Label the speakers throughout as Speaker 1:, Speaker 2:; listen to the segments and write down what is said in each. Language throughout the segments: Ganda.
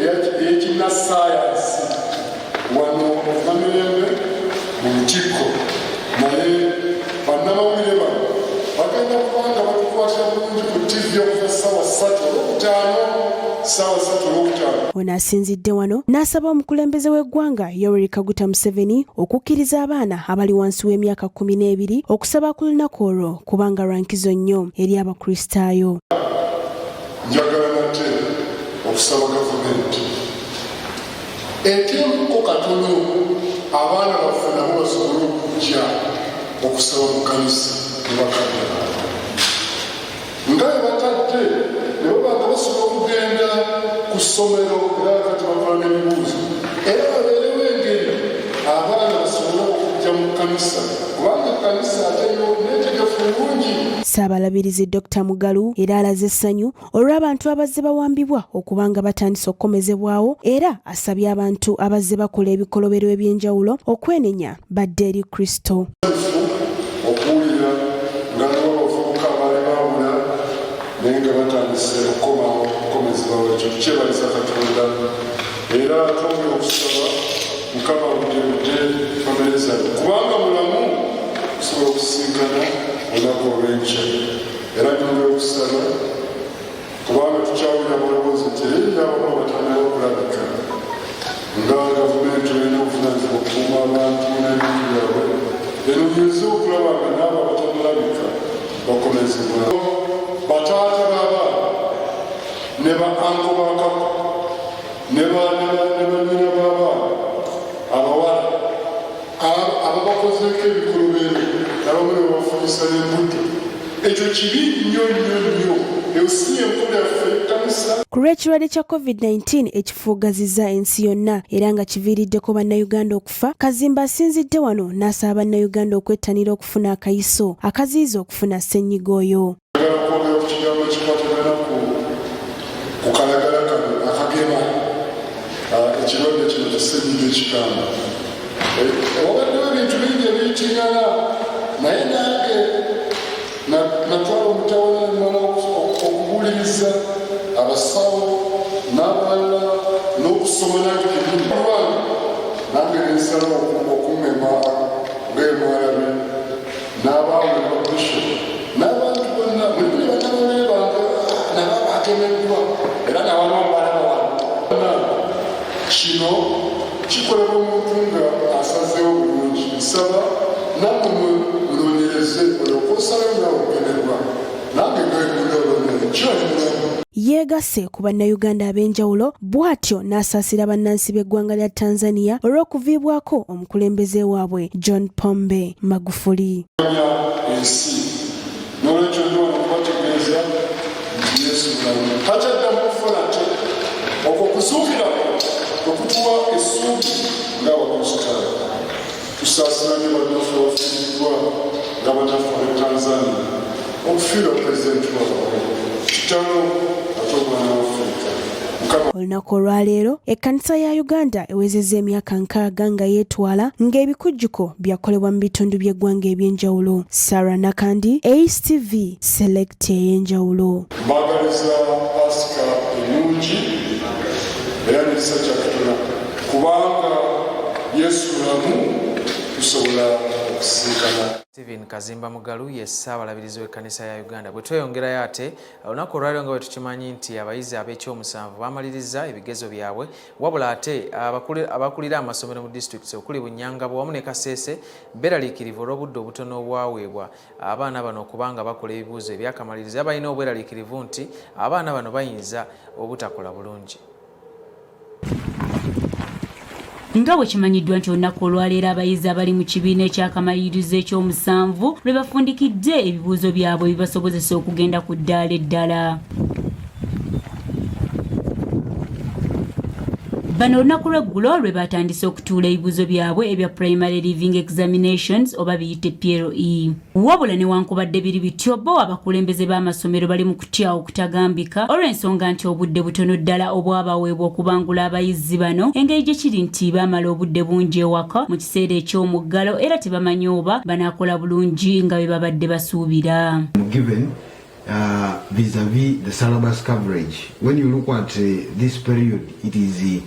Speaker 1: ey'ekina sayansi wano ovamirembe mu lukiiko naye bannamawulire bano bagenda kubanga batukwatira bulungi ku TV okuva ssaawa 3:05.
Speaker 2: Ono asinzidde wano n'asaba omukulembeze w'eggwanga Yoweri Kaguta Museveni okukkiriza abaana abali wansi w'emyaka 12 okusaba ku lunaku olwo kubanga lwa nkizo nnyo eri abakristaayo.
Speaker 1: Njagala nate okusaba gavumenti etemuko katono abaana baffe nabo basobole okujja okusaba mu kanisa ne bakadde nga bwe batadde ne babanga basobola okugenda ku ssomero era kati bakola n'ebibuuzo era babeerewo engeri abaana basobole okujja mu kanisa kubanga kanisa ateyo neetegefu bulungi.
Speaker 2: Ssaabalabirizi Dr. Mugalu era alaze essanyu olw'abantu abazze bawambibwa okubanga batandise okukomezebwawo era asabye abantu abazze bakola ebikolobero eby'enjawulo okwenenya badde eri Kristo.
Speaker 1: Okuwulira nga n'abavubuka abaali baawula naye nga batandise okukomezebwawo ekyo kyebaliza Katonda era twongera okusaba Mukama budde famire zaffe kubanga mulamu tusobola okusinkana olunaku olw'enkya era nyongera okusaba kubanga tukyawulira balowooza nti abamu abatandika okulabika nga gavumenti olina obuvunaanyizibwa okukuuma abantu n'ebintu byabwe enunyiriza okulaba nga n'abo abatamulabika bakomezebwa. Bataata b'abaana ne ba-anko bakako ne banyina b'abaana abawala ababakozeeko ebikolobero abamu ne babafunyisa n'embuto ekyo kibi nnyo nnyo nnyo ewusinya enkola yaffe ekkanisa.
Speaker 2: Ku lw'ekirwadde kya COVID-19 ekifuugazizza ensi yonna era nga kiviiriddeko bannayuganda okufa, Kazimba asinzidde wano n'asaba bannayuganda okwettanira okufuna akayiso akaziyiza okufuna ssenyiga oyo.
Speaker 1: Njagala kwogera ku kigambo ekikwatagana ku kalagala kano akagema ekirwadde kino kya ssenyiga ekikambwe. Wabaddewo ebintu bingi ebiyitingana naye nange natwala omutawaana mala okubuuliriza abasawo n'abalala n'okusoma nange ebintu nange nensalawo okungema ng'emwalabe n'abaawe babisho n'abantu bonna mulimi bannababere bange nabo bagemeddwa era n'abamu abalaba wano. Kino kikolebwa omuntu nga asazeewo bulungi nsaba nammwe munoonyereze olyoka osalayo nawe ogemerwa nange ng'eguda olwomere kyomulamu.
Speaker 2: Yeegasse ku bannayuganda ab'enjawulo bw'atyo n'asaasira bannansi b'eggwanga lya Tanzania olw'okuviibwako omukulembeze waabwe John Pombe Magufuli.
Speaker 1: Ensi n'olwekyo ndi wano okubategeeza nti Yesu mulamu takyaddamu kufuna nti okwo kuzuukira okutuwa essuubi ng'abakristaayo. Tusaasiranye bannaffe abafiiriddwa nga bannaffe ab'e Tanzania okufiira pulezidenti waabwe kitalo ate omwana w'Afrika.
Speaker 2: Olunaku olwaleero ekkanisa ya Uganda ewezezza emyaka 6 nga yeetwala ng'ebikujjuko byakolebwa mu bitundu by'eggwanga eby'enjawulo. Sarah Nakandi, Ace TV, Select Ey'enjawulo.
Speaker 1: Mbagaliza Pasika ennungi era n'ekisa kya Katonda kubanga Yesu mulamu tusobola okusinkana.
Speaker 3: Stephen Kazimba Mugalu ye ssaabalabirizi w'ekkanisa ya Uganda. Bwe tweyongerayo ate olunaku olwaliro nga bwe tukimanyi nti abayizi ab'ekyomusanvu bamaliriza ebigezo byabwe wabula ate abakulira amasomero mu disitulikiti okuli Bunyangabo wamu ne Kasese beeraliikirivu olw'obudde obutono obwaweebwa abaana bano okubanga bakola ebibuuzo ebyakamaliriza balina obweraliikirivu nti abaana bano bayinza obutakola bulungi.
Speaker 4: Nga bwe kimanyiddwa nti olunaku olwaleero abayizi abali mu kibiina ekyakamalirizo ekyomusanvu lwe bafundikidde ebibuuzo byabwe ebibasobozesa okugenda ku ddaala eddala. Bano olunaku lw'eggulo lwe batandise okutuula ebibuuzo byabwe ebya Primary Living Examinations oba biyite PLE. Wabula newankubadde biri bityo bo abakulembeze b'amasomero bali mu kutya okutagambika olw'ensonga nti obudde butono ddala obwabaweebwa okubangula abayizi bano, engeri gye kiri nti baamala obudde bungi ewaka mu kiseera eky'omuggalo era tebamanyi oba banaakola bulungi nga bwe babadde basuubira.
Speaker 5: Given vis-a-vis the syllabus coverage. When you look at this period, it is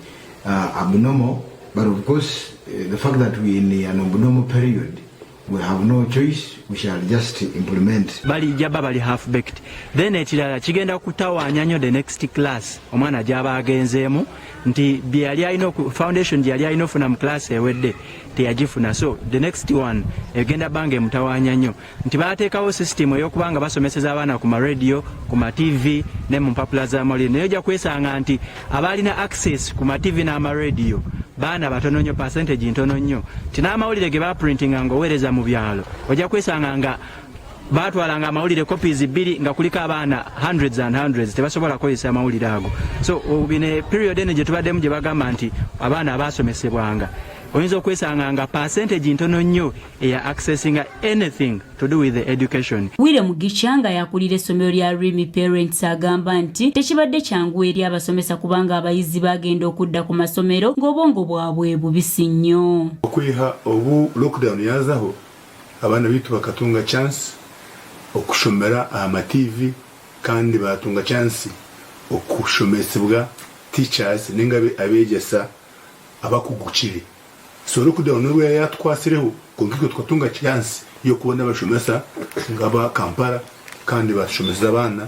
Speaker 5: abnormal, but of course, the fact that we're in an abnormal period, we have no choice, we shall just implement.
Speaker 6: Bali jaba bali half baked. Then ekirala kigenda kutawaanya nnyo the next class. Omwana gyaba agenzeemu nti byali alina foundation gyali alina ofuna mu class ewedde teyagifuna. So the next one egenda bange mutawaanya nnyo nti baateekawo system ey'okubanga basomeseza abaana ku ma radio, ku ma TV ne mu mpapula z'amawulire. Naye ojja kwesanga nti abaalina access ku ma TV n'ama radio baana batono nnyo, percentage ntono nnyo. Nti n'amawulire ge baprintinga ng'oweereza mu byalo ojja kwesanga nga batwalanga amawulire copies 2 nga kuliko abaana hundreds and hundreds tebasobola kukozesa amawulire ago. So bine period ene gye tubaddemu gye bagamba nti abaana abaasomesebwanga oyinza okwesanga nga percentage ntono nnyo eya accessing anything to do with the education.
Speaker 4: William Gichanga yakulira essomero lya Rimi Parents agamba nti tekibadde kyangu eri abasomesa kubanga abayizi bagenda okudda ku masomero ng'obwongo bwabwe bubisi nnyo.
Speaker 7: Okwiha obu lockdown yazaho abaana bitu bakatunga chance okushomera ama TV kandi batunga chance okushomesebwa teachers ningabe abegesa abakugukire. So lockdown nubwo yatwasireho kunkiko twatunga chance yo kubona abashomesa ngaba Kampala kandi bashomesa abana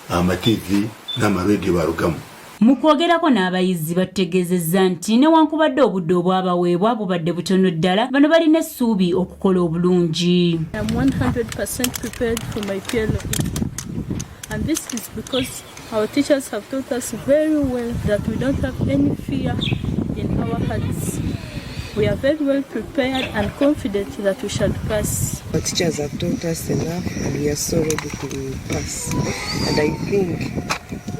Speaker 7: ama TV n'ama radio barugamu.
Speaker 4: Mu kwogerako n'abayizi bategeezezza nti newankubadde obudde obwabaweebwa bubadde butono ddala bano balina essuubi okukola obulungi.
Speaker 8: I'm 100% prepared for my PLE, and this is because our teachers have taught us very well that we don't have any fear in our hearts. We are very well prepared and confident that we shall pass.
Speaker 9: Our teachers have taught us enough and we are so ready to pass. And I think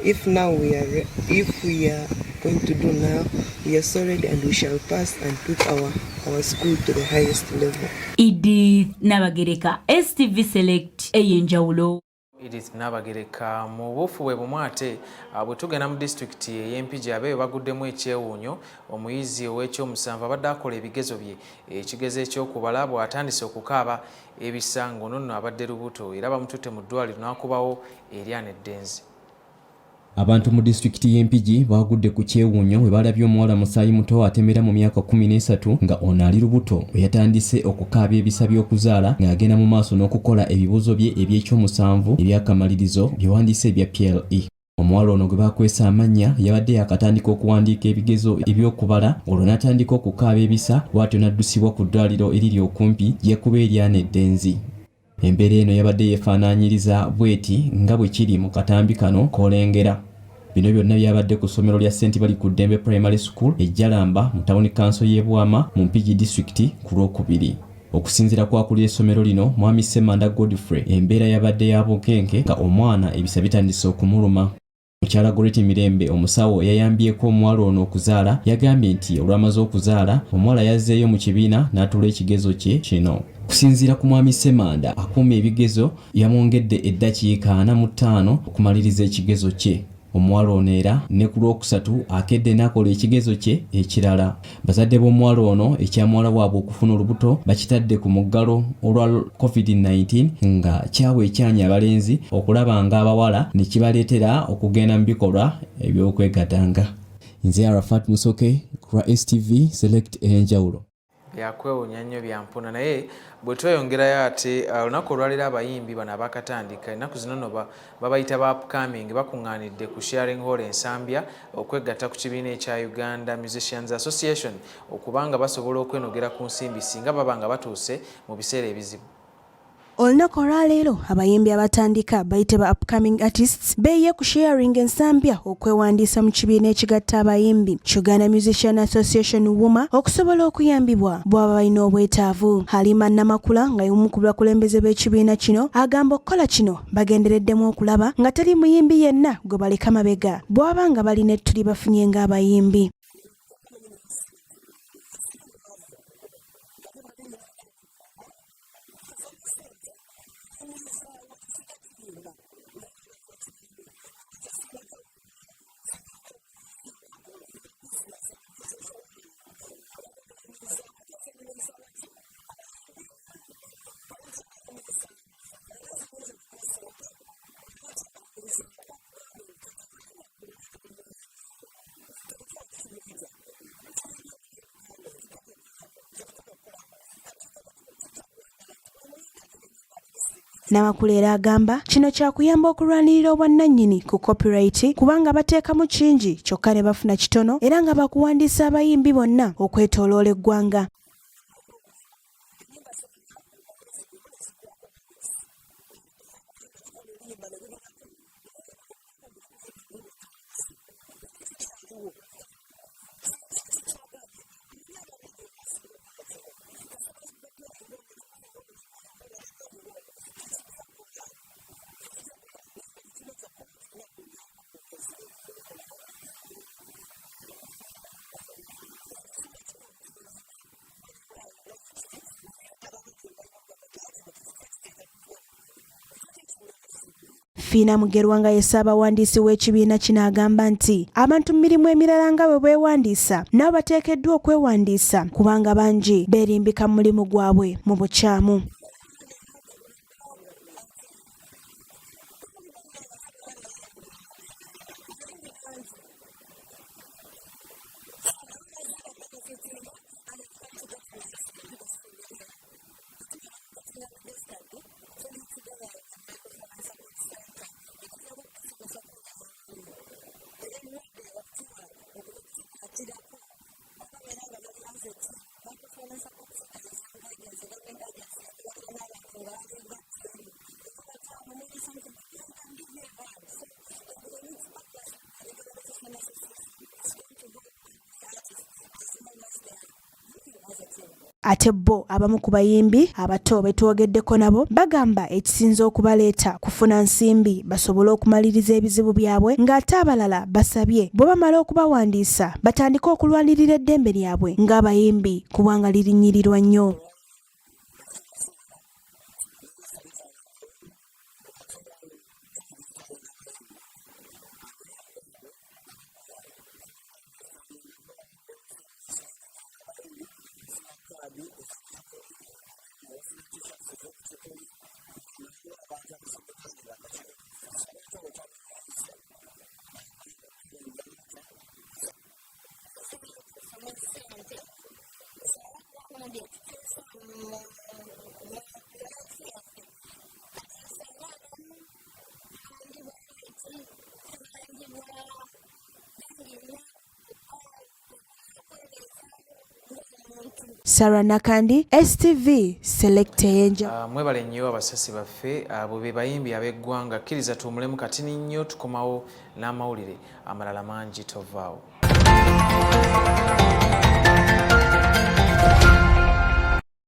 Speaker 9: if we are going to do now, we are so ready and we shall pass and put our school to the highest level.
Speaker 4: Edith Nabagereka, STV Select, Ey'enjawulo.
Speaker 3: Edith Nabagereka mu bufu bwe bumwate bwe tugenda mu district y'Empigi abeeyo baguddemu ekyewuunyo omuyizi ow'ekyomusanvu abadde akola ebigezo bye ekigezo ekyokubala bw'atandise okukaaba ebisango nonno abadde lubuto era bamututte mu ddwaliro n'akubawo eryana eddenzi.
Speaker 10: Abantu mu district y'Empigi bagudde ku kyewuunyo we balabye omuwala musaayi muto atemera mu myaka 13 nga ono ali lubuto yatandise okukaaba ebisa by'okuzaala ng'agenda mu maaso n'okukola ebibuuzo bye eby'ekyomusanvu ebyakamalirizo byewandiise ebya PLE. Omuwala ono gwe bakwesa amannya yabadde yakatandika okuwandiika ebigezo eby'okubala olwo n'atandika okukaaba ebisa bw'atyo n'addusibwa ku ddwaliro eriri okumpi gyekuba eryana eddenzi. Embeera eno yabadde yeefaanaanyiriza bweti nga bwe kiri mu katambi kano k'olengera. Bino byonna byabadde ku ssomero lya St. Bali ku Ddembe Primary School ejjalamba mu tawuni kanso y'e Bwama mu Mpigi District ku Lwokubiri. Okusinziira ku akulira essomero lino Mwami Ssemanda Godfrey, embeera yabadde ya bukenke nga omwana ebisa bitandise okumuluma. Mukyala Goreti Mirembe omusawo yayambyeko omuwala ono okuzaala yagambye nti olwamaze okuzaala omuwala yazzeeyo mu kibiina n'atuula ekigezo kye kino. Kusinziira ku Mwami Ssemanda akuuma ebigezo yamwongedde eddakiika 45 okumaliriza ekigezo kye. Omuwala ono era ne ku Lwokusatu akedde n'akola ekigezo kye ekirala. Bazadde b'omuwala ono ekyamuwala waabwe okufuna olubuto bakitadde ku muggalo olwa COVID-19 nga kyawa ekyanya abalenzi okulaba nga abawala ne kibaleetera okugenda mu bikolwa eby'okwegatanga. Nze Arafat Musoke ku STV Select Ey'enjawulo.
Speaker 3: Byakwewuunya nnyo byampuna naye bwe tweyongerayo ate olunaku olwaliro abayimbi bano abakatandika ennaku zino no babayita ba upcoming bakuŋŋaanidde ku sharing hall ensambya okwegatta ku kibiina ekya Uganda Musicians Association okubanga basobola okwenogera ku nsimbi singa baba nga batuuse mu biseera ebizibu.
Speaker 2: Olunaku olwaleero abayimbi abatandika bayite ba upcoming artists beeye ku sharing ensambya okwewandiisa mu kibiina ekigatta abayimbi Uganda Musician Association WUMA okusobola okuyambibwa bw'aba balina obwetaavu. Halima Namakula nga y'omu ku bakulembeze b'ekibiina kino agamba okukola kino bagendereddemu okulaba nga teri muyimbi yenna gwe baleka mabega bw'aba nga balina ettuli bafunye ng'abayimbi. Namakulu era agamba kino kyakuyamba okulwanirira obwannannyini ku copyright kubanga bateekamu kingi kyokka ne bafuna kitono era nga bakuwandiisa abayimbi bonna okwetooloola eggwanga. Fiina Mugerwanga ye Ssaabawandiisi w'ekibiina kino agamba nti abantu mu mirimu emirala nga bwe beewandiisa nabo bateekeddwa okwewandiisa kubanga bangi beerimbika mu mulimu gwabwe mu bukyamu. Ate bo abamu ku bayimbi abato betwogeddeko nabo bagamba ekisinza okubaleeta kufuna nsimbi basobole okumaliriza ebizibu byabwe ng'ate abalala basabye bwe bamala okubawandiisa batandike okulwanirira eddembe lyabwe ng'abayimbi kubanga lirinnyirirwa nnyo. Sarah Nakandi, STV, Select Ey'enjawulo.
Speaker 3: Mwebale nnyo abasasi baffe abo be bayimbi ab'eggwanga kkiriza tuwummulemu katini nnyo tukomawo n'amawulire amalala mangi tovaawo.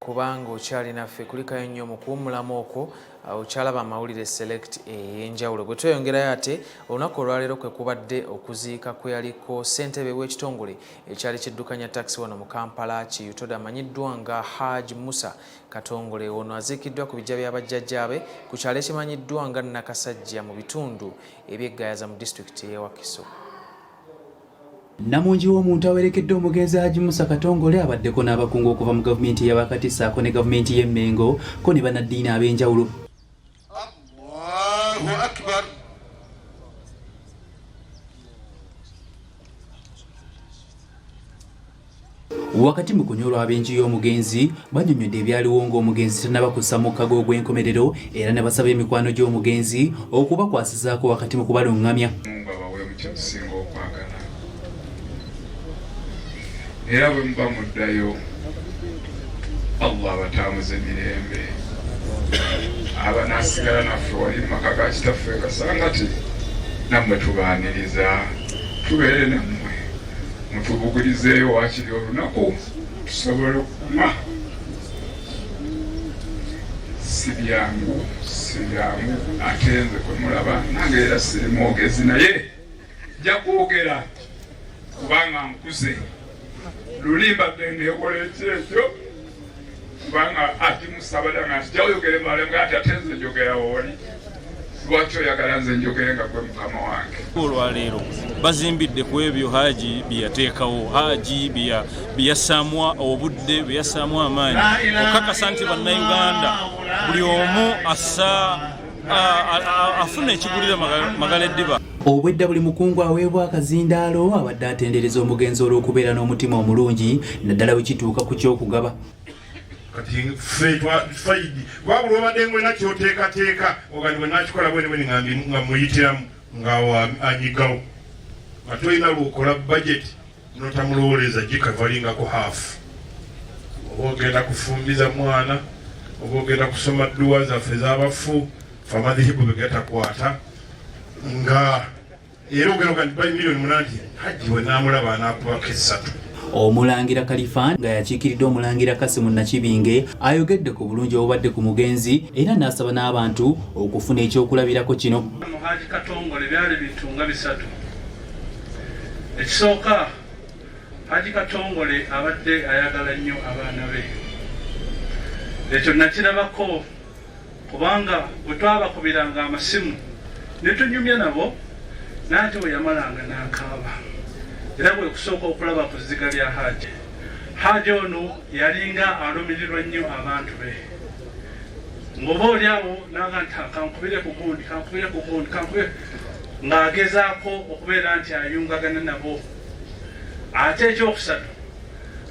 Speaker 3: Kubanga okyali naffe kulikayo nnyo mu kuwummulamu okwo okyalaba amawulire Select Ey'enjawulo. Bwe tweyongerayo ate olunaku olwaleero kwe kubadde okuziika kwe yaliko ssentebe w'ekitongole ekyali kiddukanya takisi wano mu Kampala Kiyutoda amanyiddwa nga Haji Musa Katongole. Ono aziikiddwa ku bijja bya bajjajjaabe ku kyalo ekimanyiddwa nga Nakasajja mu bitundu eby'Eggayaza mu disitulikiti y'e Wakiso.
Speaker 11: Namungi w'omuntu awerekedde omugenzi Haji Musa Katongole abaddeko n'abakungu okuva mu gavumenti y'abakati ssaako ne gavumenti y'e Mengo ko ne bannaddiini ab'enjawulo. Allahu Akbar. Wakati mu kunyolwa ab'enju y'omugenzi bannyonnyodde ebyaliwo ng'omugenzi tannaba kussa mu kago gw'enkomerero era ne basaba emikwano gy'omugenzi okubakwasizaako wakati mu kubalungamya.
Speaker 12: Era bwe muba muddayo Allah abataamuze mirembe abanaasigala naffe wali mu maka ga kitaffe Kasangati nammwe tubaaniriza tubeere nammwe mutubugulizeeyo waakiri olunaku tusobole okuma. Si byangu ate nze kwe mulaba nange era siri mwogezi naye nja kwogera kubanga nkuze. Lulimba nekola ekyekyo kubanga ati musabadanga nti jawayogere male nga ati ate nze njogera woli lwaki oyagala nze njogere nga gwe mukama wange.
Speaker 13: Olwaleero bazimbidde ku ebyo Haji bye yateekawo, Haji bye yassaamu obudde, bye yassaamu amaanyi okakasa nti bannayuganda buli omu afuna ekigulira magala eddiba.
Speaker 11: Obwedda buli mukungu aweebwa akazindaalo abadde atendereza omugenzi olw'okubeera n'omutima omulungi naddala bwe kituuka ku ky'okugaba.
Speaker 14: kati ffe faidi wabula obadde ngwena kyoteekateeka ogandi bwe nakikola bwene nga muyitiramu nga anyigawo nga tolina lwokola budget notamulowooleza gikavalingako haafu oba ogenda kufumbiza mwana oba ogenda kusoma dduwa zaffe ez'abafu fe amadhihibu begatakwata nga era ogenda ogandi $8 million hajji we naamulaba anaakubako 3.
Speaker 11: Omulangira Kalifan nga yakiikiridde omulangira Kasimu Nakibinge ayogedde ku bulungi obubadde ku mugenzi era n'asaba n'abantu okufuna ekyokulabirako kino.
Speaker 15: Haji Katongole byali bintu nga 3. Ekisooka, Haji Katongole abadde ayagala nnyo abaana be. Ekyo nakirabako kubanga bwe twabakubiranga amasimu ne tunyumya nabo n'ate bwe yamalanga n'akaaba. Era bwe kusooka okulaba ku zziga lya Haji. Haji ono yalinga alumirirwa nnyo abantu be. Ng'oba oli awo naga nti kankubire ku gundi ng'agezaako okubeera nti ayungagana nabo. Ate ekyokusatu,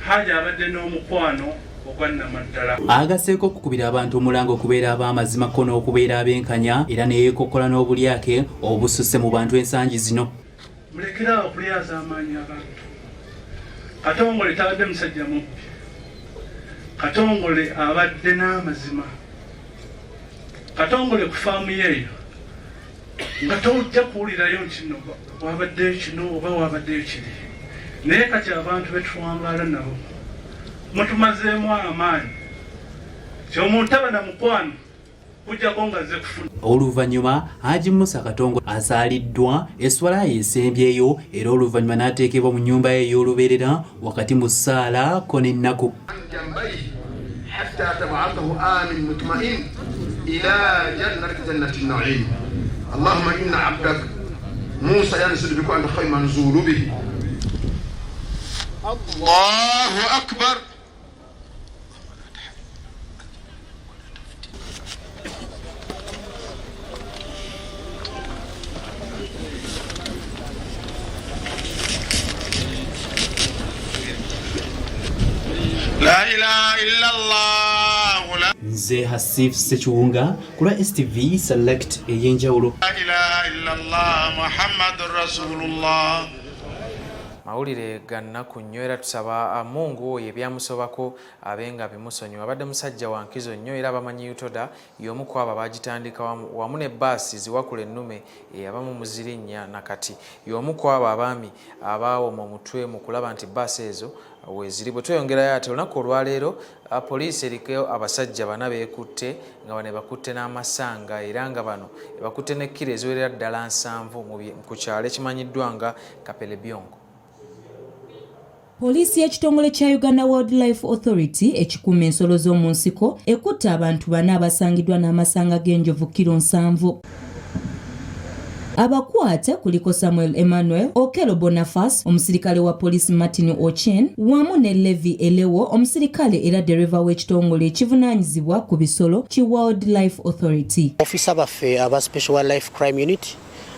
Speaker 15: Haji abadde n'omukwano ogwannamaddala.
Speaker 11: Agaseeko okukubira abantu omulango okubeera ab'amazima ko n'okubeera abenkanya era ne yeekokkola n'obulyake obususse mu bantu ensangi zino.
Speaker 15: Mulekera okulyaza amaanyi abantu. Katongole tabadde musajja mubbi. Katongole abadde n'amazima. Katongole ku faamu yeeyo nga tojja kuwulirayo nti no wabaddeyo kino oba wabaddeyo kiri. Naye kati abantu betuwangaala nabo mutumazeemu amaanyi kyomuntu aba na mukwano kujjako nga ze kufuna.
Speaker 11: Oluvannyuma Haji Musa Katongo asaaliddwa esswala yeesembyeyo era oluvannyuma n'ateekebwa mu nnyumba ye ey'olubeerera wakati mu ssaala ko n'ennaku.
Speaker 16: اللهم إن عبدك موسى ينزل بك عند خير منزول به. الله أكبر. لا إله إلا الله.
Speaker 11: Nze Hasif Sekiwunga kula STV Select Ey'enjawulo.
Speaker 16: La ilaha illallah Muhammadur Rasulullah.
Speaker 3: Mawulire gannaku nnyo era tusaba Mungu oyo ebyamusobako abenga bimusonyiwa. Abadde musajja wa nkizo nnyo era abamanyi Utoda y'omu ku abo abagitandika wamu ne bbaasi ziwakula ennume abamu muzirinnya nakati y'omu ku abo abaami abaawoma omutwe mu kulaba nti bbaasi ezo weziri. Bwe tweyongerayo ate olunaku olwaleero poliisi eriko abasajja 4 beekutte nga bano bakutte n'amasanga era nga bano bakutte n'ekkiro eziwerera ddala 7 ku kyalo ekimanyiddwa nga Kapelebyongo.
Speaker 4: Poliisi y'ekitongole kya Uganda Wildlife Authority ekikuuma ensolo z'omu nsiko ekutte abantu 4 abasangiddwa n'amasanga g'enjovu kilo 7. Abakwate kuliko Samuel Emmanuel Okelo Bonafas omusirikale wa polisi Martin Ochen wamu ne Levi Elewo omusirikale era dereva w'ekitongole ekivunaanyizibwa ku bisolo ki Wildlife Authority.
Speaker 17: Officer baffe aba Special Wildlife Crime Unit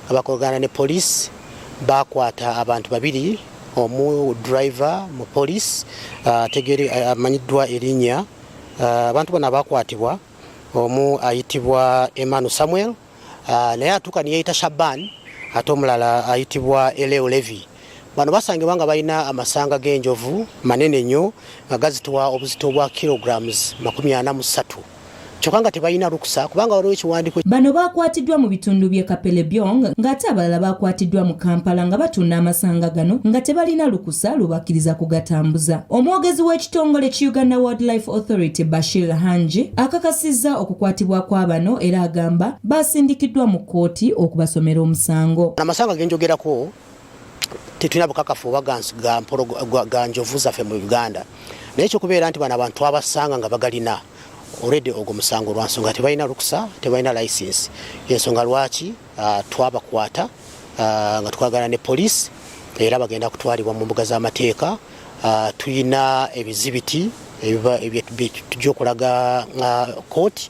Speaker 17: abakolagana ne police bakwata abantu 2 omu driver mu police tegeri amanyiddwa erinnya abantu bano bakwatibwa omu ayitibwa Emmanuel Samuel naye atuuka ne yeeyita Shaban ate omulala ayitibwa Eleo Levi. Bano basangibwa nga balina amasanga g'enjovu manene nnyo nga gazitwa obuzito bwa kilograms 43 kyokka nga tebalina lukusa kubanga waliwo ekiwandiiko.
Speaker 4: Bano bakwatiddwa mu bitundu by'e Kapelebyong ng'ate abalala bakwatiddwa mu Kampala nga batunda amasanga gano nga tebalina lukusa lubakkiriza kugatambuza. Omwogezi w'ekitongole ki Uganda Wildlife Authority Bashir Hanji akakasizza okukwatibwa kwa bano era agamba basindikiddwa mu kkooti okubasomera omusango.
Speaker 17: Amasanga genjogerako tetulina bukakafu oba ga njovu zaffe mu Uganda naye ekyokubeera nti bano abantu abasanga nga bagalina already ogwo musango lwa nsonga tebalina lukusa tebalina license. Ensonga lwaki twabakwata nga twagala ne police era bagenda kutwalibwa mu mbuga z'amateeka. Tulina ebizibiti tujja okulaga kooti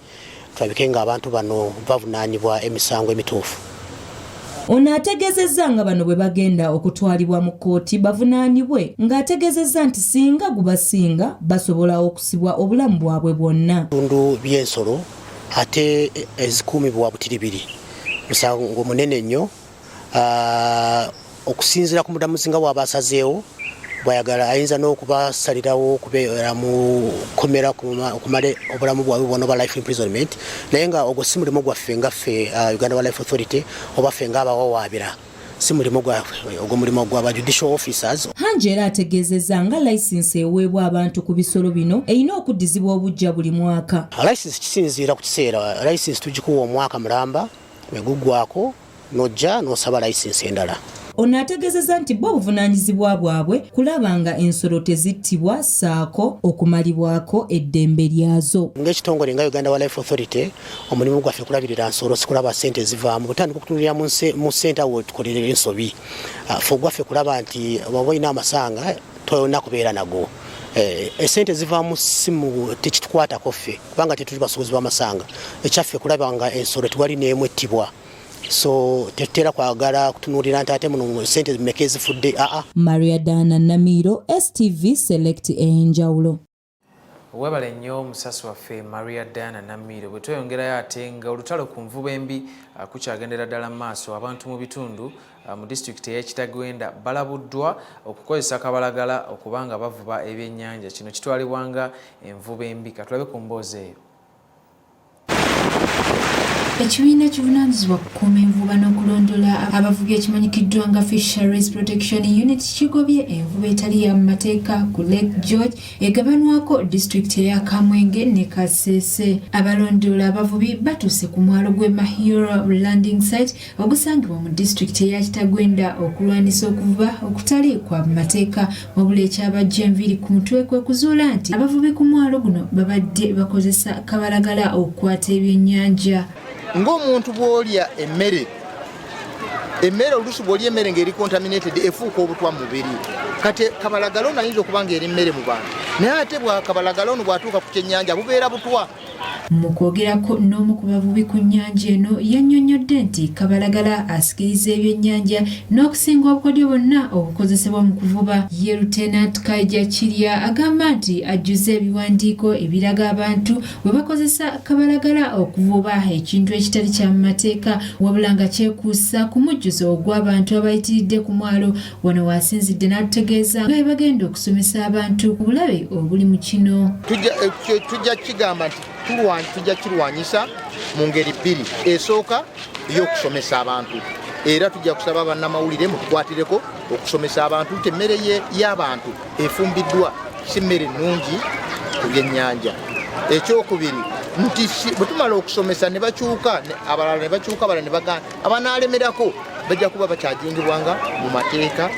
Speaker 17: tulabike nga abantu bano bavunaanibwa emisango emituufu.
Speaker 18: Ono ategeezezza nga bano bwe bagenda okutwalibwa mu kkooti bavunaanibwe ng'ategeezezza nti singa gubasinga basobola okusibwa obulamu bwabwe bwonna.
Speaker 17: Bitundu by'ensolo ate ezikuumibwa butiribiri musango munene nnyo okusinziira ku mudamuzi nga bw'abasazeewo bwayagala ayinza n'okubasalirawo okubeera mu kkomera okumala obulamu bwabwe bwonna obwa life imprisonment naye nga ogwo si mulimu gwaffe nga ffe Uganda Wildlife Authority oba ffe ng'abawawaabira si mulimu gwaffe ogwo mulimu gw'aba judicial officers.
Speaker 18: Hanje era ategeezezza nga layisinsi eweebwa abantu ku bisolo bino erina okuddizibwa obujja buli mwaka.
Speaker 17: Layisinsi kisinziira ku kiseera. Layisinsi tugikuwa omwaka mulamba eguggwako n'ojja n'osaba layisinsi endala.
Speaker 18: Ono ategeezezza nti bo obuvunaanyizibwa bwabwe kulaba nga ensolo tezittibwa ssaako okumalibwako eddembe lyazo.
Speaker 17: Ng'ekitongole nga Uganda Wildlife Authority omulimu gwaffe kulabirira nsolo sikulaba ssente zivaamu butandika okutunulira mu ssente awo tukolerera ensobi ffe gwaffe kulaba nti bw'oba olina amasanga tolina kubeera nago. Esente zivaamu simu tekitukwatako ffe kubanga tetuli basuubuzi b'amasanga ekyaffe kulaba nga ensolo tewali n'emu ettibwa. So tetera kwagala kutunulira nti ate muno sente zimeka ezifudde.
Speaker 18: Maria Dana Namiro, STV Select Ey'enjawulo.
Speaker 3: Webale nnyo musasi waffe Maria Dana Namiro bwe tweyongerayo ate nga olutalo ku nvuba embi kukyagendera ddala mu maaso abantu mu bitundu mu disitulikiti y'Ekitagwenda balabuddwa okukozesa akabalagala okubanga bavuba ebyennyanja. Kino kitwalibwanga envuba embi. Katulabe ku mboozi eyo.
Speaker 19: Ekibiina kivunaanyizibwa kukuuma envuba n'okulondola abavubi ekimanyikiddwa nga Fisheries Protection Unit kigobye envuba etali ya mu mateeka ku Lake George egabanwako disitulikiti eya Kamwenge ne Kasese. Abalondola abavubi batuuse ku mwalo gw'e Mahiro Landing Site ogusangibwa mu disitulikiti eya Kitagwenda okulwanisa okuvuba okutali kwa mu mateeka wabula ekyabajja enviiri ku mutwe kwe kuzuula nti abavubi ku mwalo guno babadde bakozesa kabalagala okukwata ebyennyanja.
Speaker 20: Ng'omuntu bw'olya emmere oluusi bw'olya emmere ng'eri contaminated efuuka obutwa mu mubiri. Kati kabalagala ono ayinza okuba ng'eri emmere mu bantu naye ate kabalagala ono bw'atuuka ku kyennyanja bubeera butwa.
Speaker 19: Mu kwogerako n'omu ku bavubi ku nnyanja eno yannyonnyodde nti kabalagala asikiriza ebyennyanja n'okusinga obukodyo bwonna obukozesebwa mu kuvuba. Ye Lieutenant Kaija Kirya agamba nti ajjuza ebiwandiiko ebiraga abantu bwe bakozesa kabalagala okuvuba ekintu ekitali kya mu mateeka wabula nga kyekuusa ku mujjuzo ogw'abantu abayitiridde ku mwalo wano waasinzidde n'atutegeeza nga bwe bagenda okusomesa abantu ku bulabe obuli mu kino.
Speaker 20: Tujja kigamba nti tujja kirwanyisa mu ngeri bbiri. Esooka y'okusomesa abantu era tujja kusaba bannamawulire mukukwatireko okusomesa abantu nti emmere y'abantu efumbiddwa si mmere nnungi ku byennyanja. Ekyokubiri nti bwe tumala okusomesa ne bakyuka abalala ne bakyuka abalala ne bagana abanalemerako bajja kuba bakyajingibwanga mu mateeka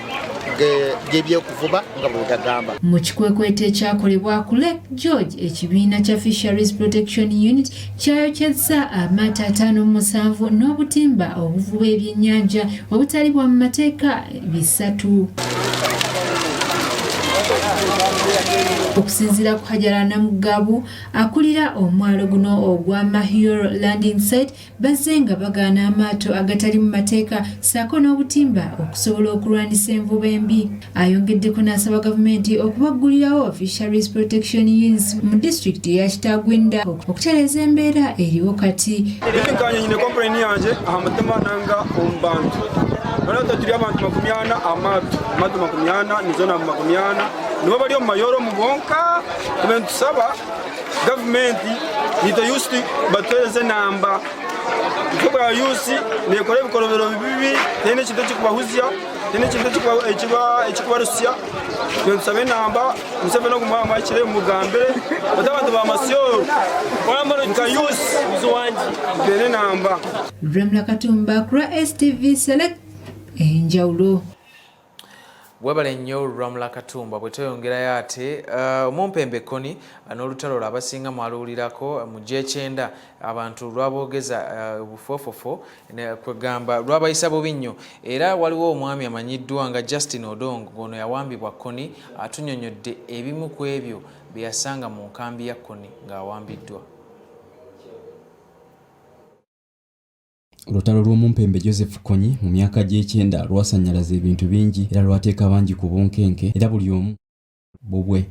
Speaker 20: gy'ebyokuvuba nga bw'otagamba.
Speaker 19: Mu kikwekweto ekyakolebwa ku Lake George ekibiina kya Fisheries Protection Unit kyayokyezza amaato 57 n'obutimba obuvuba ebyennyanja obutali bwa mu mateeka 3. Okusinziira ku Hajara Namugabu akulira omwalo guno ogwa Mahiro Landing Site bazze nga bagaana amaato agatali mu mateeka ssaako n'obutimba okusobola okulwanisa envuba embi. Ayongeddeko n'asaba gavumenti okubaggulirawo Fisheries Protection Units mu disitulikiti ya Kitagwenda okutereeza embeera eriwo kati.
Speaker 21: Ebinkanye nyine kompleni yanje aha mutima nanga omu bantu balota tuli abantu 40 amaato 40 nizona 40 nibo bali omu mayoro mu bonka kubentusaba gavumenti nitayusi batereze namba ikuba ya yusi nekore ibikorobero bibi tene kintu kikubahuzya tene kintu ekikubarusya bentusabe namba musebe no kumwa amashire mu Mugambe batabantu ba masyo wamara nkayusi zuwanji tene namba.
Speaker 19: Ramla Katumba kura STV Select Ey'enjawulo.
Speaker 3: Webale nnyo Ramla Katumba bwe tweyongerayo ate omumpembe Koni n'olutalo abasinga mwaluulirako mu G9 abantu lwaboogeza bufofofo kwegamba lwabayisa bubi nnyo era waliwo omwami amanyiddwa nga Justin Odongo ono yawambibwa Koni atunnyonnyodde ebimu ku ebyo bye yasanga mu nkambi ya Koni ng'awambiddwa.
Speaker 10: Olutalo lw'omumpembe Joseph Konyi mu myaka gy'ekyenda lwasannyalaza ebintu bingi era lwateeka bangi ku bunkenke era buli omu bubwe.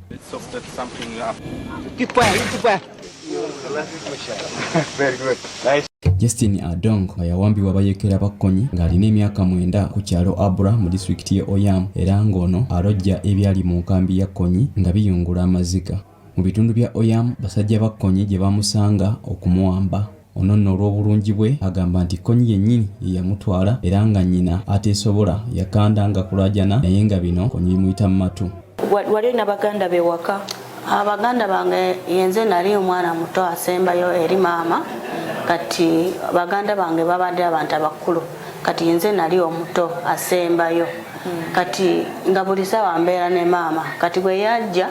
Speaker 10: Justin Adong yawambibwa bayekera ba Konyi ng'alina emyaka 9 ku kyalo Abra mu disitulikiti ye Oyam era ng'ono alojja ebyali mu nkambi ya Konyi nga biyungula amaziga. Mu bitundu bya Oyam basajja ba Konyi gye bamusanga okumuwamba. Ono nno olw'obulungi bwe agamba nti Konyi yennyini ye yamutwala era nga nnyina ateesobola yakandanga kulajana naye nga bino Konyi bimuyita mu matu.
Speaker 1: Wali na baganda be waka? Abaganda bange yenze nali omwana muto asembayo eri maama kati baganda bange babadde abantu abakulu kati yenze nali omuto asembayo kati nga buli sawa mbeera ne maama kati bwe yajja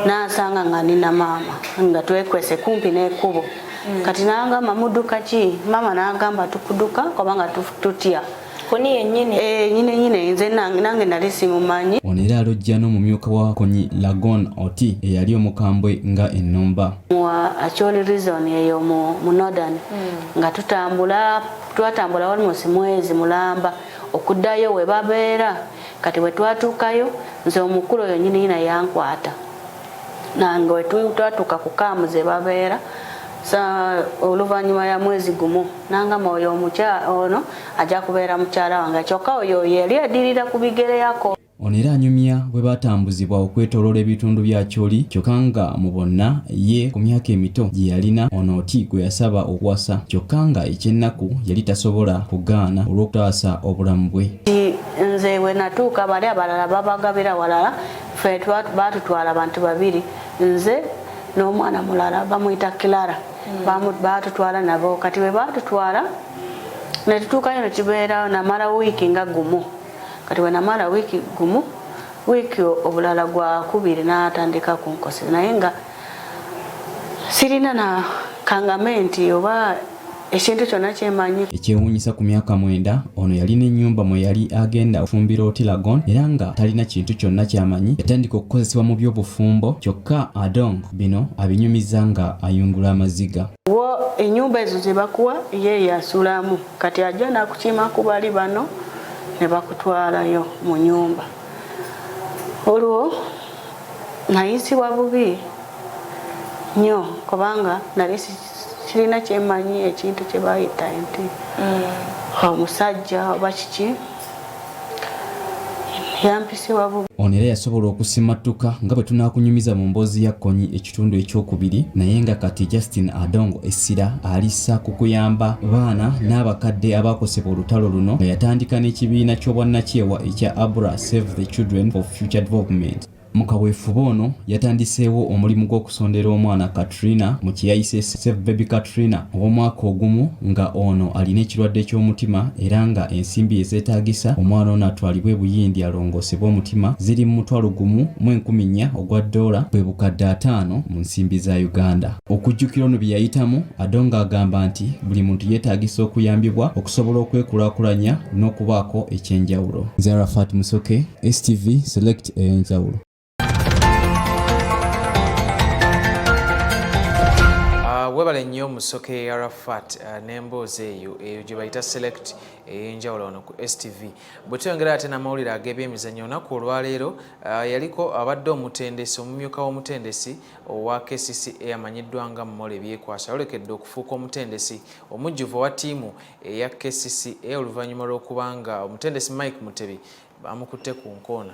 Speaker 1: nansanga nga nina maama nga twekwese kumpi n'ekkubo kati nangamba mudduka ki maama nagamba tukuduka kubanga tutya Konyi yennyini nyine nze nange nali simumanyi.
Speaker 10: Ono era alojja n'omumyuka wa Konyi Lagon Oti eyali omukambwe nga ennomba.
Speaker 1: Acholi reason eyo mu Northern nga twatambula almost mwezi mulamba okuddayo we babeera kati we twatuukayo nze omukulu oyo nyine yankwata nange we twatuuka ku kaamu ze babeera oluvannyuma ya mwezi gumu nangamba oyo omukyala ono ajja kubeera mukyala wange kyokka oyo yali adirira ku bigere yako.
Speaker 10: Ono era anyumya bwe batambuzibwa okwetooloola ebitundu bya Kyoli kyokka nga mu bonna ye ku myaka emito gye yalina ono Oti gwe yasaba okuwasa kyokka nga ekyennaku yali tasobola kugaana olw'okutaasa obulamu bwe.
Speaker 1: Nze we natuuka bali abalala babagabira walala ffe baatutwala abantu babiri nze n'omwana mulala bamuyita Clara baatutwala nabo kati we baatutwala ne tutuukayo ne tubeerawo namala wiiki nga gumu kati we namala wiiki obulala gwa kubiri n'atandika kunkosa naye nga sirina na kangamenti oba ekintu kyonna kyemanyi.
Speaker 10: Ekyewuunyisa ku myaka 9 ono yalina ennyumba mwe yali agenda ofumbira Oti Lagon era nga talina kintu kyonna kyamanyi yatandika okukozesebwa mu by'obufumbo kyokka Adong bino abinyumiza nga ayungula amaziga.
Speaker 1: Ennyumba ezo ze bakuwa ye yasulamu kati ajja nakukima ku bali bano ne bakutwalayo mu nyumba. Olwo nayisibwa bubi nnyo kubanga nali sirina kyemanyi ekintu kye bayita nti omusajja oba kiki yampisibwa bubi.
Speaker 10: Ono era yasobola okusimattuka nga bwe tunaakunyumiza mu mboozi ya Konyi ekitundu ekyokubiri naye nga kati Justin Adongo essira alissa ku kuyamba baana n'abakadde abakosebwa olutalo luno nga yatandika n'ekibiina ky'obwannakyewa ekya Abra Save the Children for Future Development. Mu kaweefube ono yatandiseewo omulimu gw'okusondera omwana Katrina mu kiyayise Save Baby Katrina obw'omwaka ogumu nga ono alina ekirwadde ky'omutima era nga ensimbi ezeetaagisa omwana ono atwalibwe buyindi alongoosebwe omutima ziri mu $1,400 ogwa $, bwe bukadde 5 mu nsimbi za Uganda. Okujjukira ono bye yayitamu Adongo agamba nti buli muntu yeetaagisa okuyambibwa okusobola okwekulaakulanya n'okubaako ekyenjawulo. Zarafat Musoke, STV Select Ey'enjawulo.
Speaker 3: Webale nnyo Musoke Arafat n'emboozi eyo gye bayita Select Ey'enjawulo ono ku STV. Bwe tuyongera ate n'amawulire ag'ebyemizannyo olunaku olwaleero yaliko abadde omutendesi omumyuka w'omutendesi owa KCCA amanyiddwa nga Mmole Byekwasa yolekedde okufuuka omutendesi omujjuvu wa ttiimu eya KCCA oluvannyuma lw'okubanga omutendesi Mike Mutebi bamukutte ku nkoona.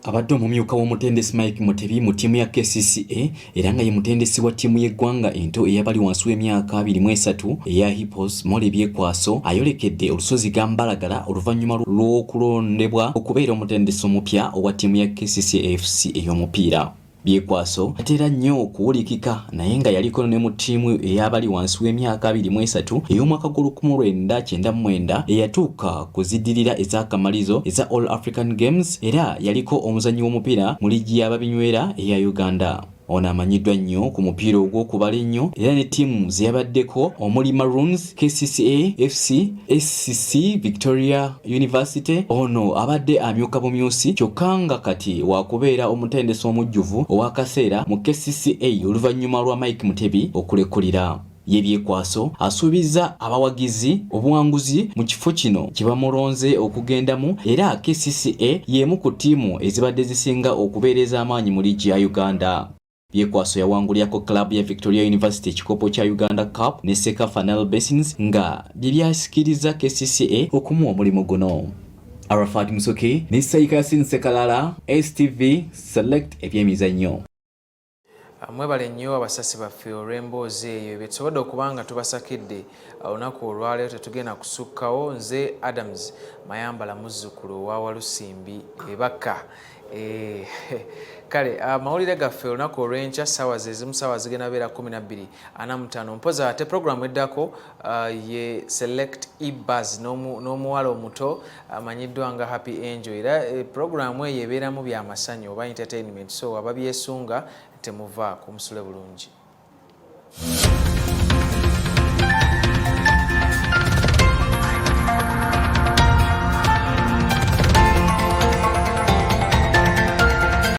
Speaker 10: Abadde omumyuka w'omutendesi Mike Mutebi mu ttiimu ya KCCA era nga ye mutendesi wa ttiimu y'eggwanga ento eyabali wansi w'emyaka 23 eya Hippos Mmole Byekwaso ayolekedde olusozi Gambalagala oluvannyuma lw'okulondebwa okubeera omutendesi omupya owa ttiimu ya KCCA FC ey'omupiira. Byekwaso atera nnyo okuwulikika naye nga yaliko ne mu ttiimu eyabali wansi w'emyaka 23 ey'omwaka gw'L1999 eyatuuka kuziddirira ez'akamalizo eza All African Games era yaliko omuzannyi w'omupiira mu liigi y'ababinywera eya Uganda. Ono amanyiddwa nnyo ku mupiira ogw'okubala ennyo era ne ttiimu ze yabaddeko omuli Maroons, KCCA FC, SCC Victoria University. Ono abadde amyuka bumyusi kyokka nga kati wakubeera omutendesi omujjuvu ow'akaseera mu KCCA oluvannyuma lwa Mike Mutebi okulekulira. y'ebyekwaso asuubiza abawagizi obuwanguzi mu kifo kino kibamulonze okugendamu era KCCA y'emu ku ttiimu ezibadde zisinga okubeereza amaanyi mu liigi ya Uganda. Byekwaso yawangulyako club ya Victoria University ekikopo kya Uganda Cup ne Seka Final Basins nga bye byasikiriza KCCA okumuwa omulimu guno. Arafat Musoke ne Saikasin Sekalala, STV Select ebyemizannyo.
Speaker 3: Mwebale nnyo abasasi baffe olw'emboozi eyo betusobodde okubanga tubasakidde olunaku olwaleero tetugenda kusukkawo. Nze Adams Mayambala muzzukulu wa Walusimbi ebaka. Kale amawulire gaffe olunaku olw'enkya ssaawa ezimu ssaawa zigenda beera 12:45 mpoza ate programu eddako ye Select E-Buzz n'omuwala omuto amanyiddwa nga Happy Angel era programu eyo ebeeramu byamasanyu oba entertainment so ababyesunga temuva ku musule bulungi.